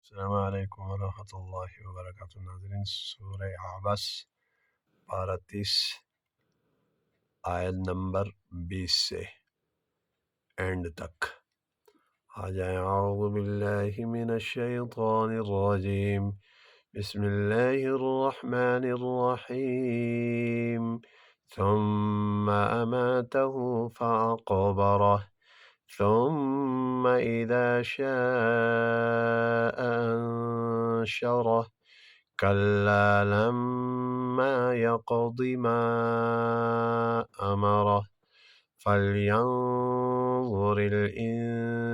السلام علیکم ورحمۃ اللہ وبرکاتہ ناظرین، سورہ عبس پارہ 30 آیت نمبر 20 سے اینڈ تک آ جائیں۔ اعوذ باللہ من الشیطان الرجیم، بسم اللہ الرحمن الرحیم۔ ثم اماتہ فاقبرہ ثم اذا شاء انشرہ كلا لما يقض ما أمره فلينظر الإنسان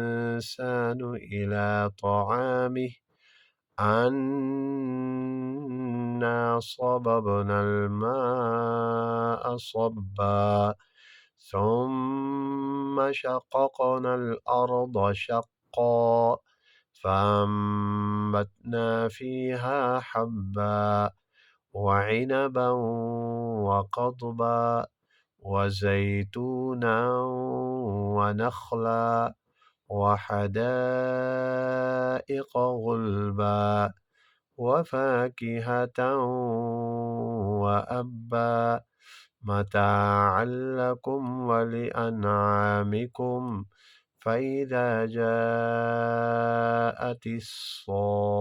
إلى طعامه أنا صببنا الماء صبا ثم شققنا الأرض شقا فأنبتنا فيها حبا وعنبا وقضبا وزيتونا ونخلا وحدائق غلبا وفاكهة وأبا متاعا لكم ولأنعامكم فإذا جاءت الصاخة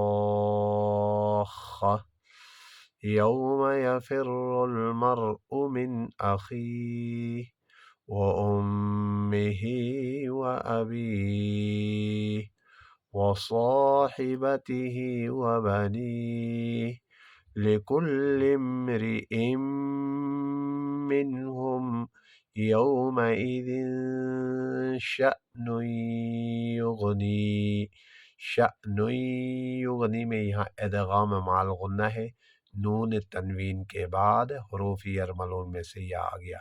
يوم يفر المرء من أخيه وأمه وأبيه وصاحبته وبنيه لكل امرئ منهم يومئذ شأن یغنی۔ شأن یغنی میں یہاں ادغام مع الغنہ ہے، نون تنوین کے بعد حروف یرملون میں سے یہ آ گیا۔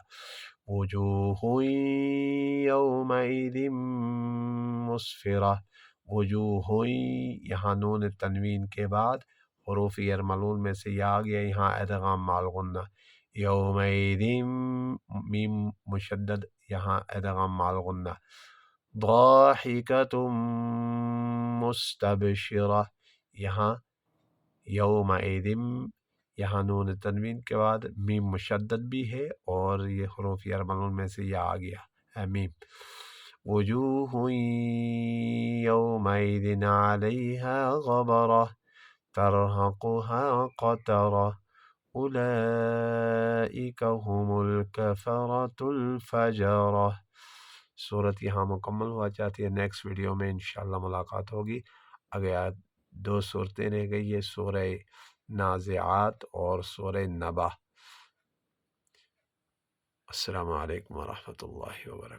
وجوہ یومئذ مسفرہ، وجوہ یہاں نون تنوین کے بعد حروف یرملون میں سے یہ آ گیا، یہاں ادغام مع الغنہ۔ یومئذ میم مشدد، یہاں ادغام مع الغنہ۔ ضاحکۃ مستبشرہ، یہاں یومئذ یہاں نون تنوین کے بعد میم مشدد بھی ہے اور یہ حروف یرملون میں سے یہ آ گیا ہے میم۔ وجوہ یومئذ علیہا غبرہ ترہقہا قترہ اولئک هم الکفرۃ الفجرہ۔ صورت یہاں مکمل ہوا چاہتی ہے، نیکسٹ ویڈیو میں انشاءاللہ ملاقات ہوگی۔ اگر 2 صورتیں رہ گئی ہے، سورہ نازعات اور سورہ نبا۔ السلام علیکم ورحمۃ اللہ وبرکاتہ۔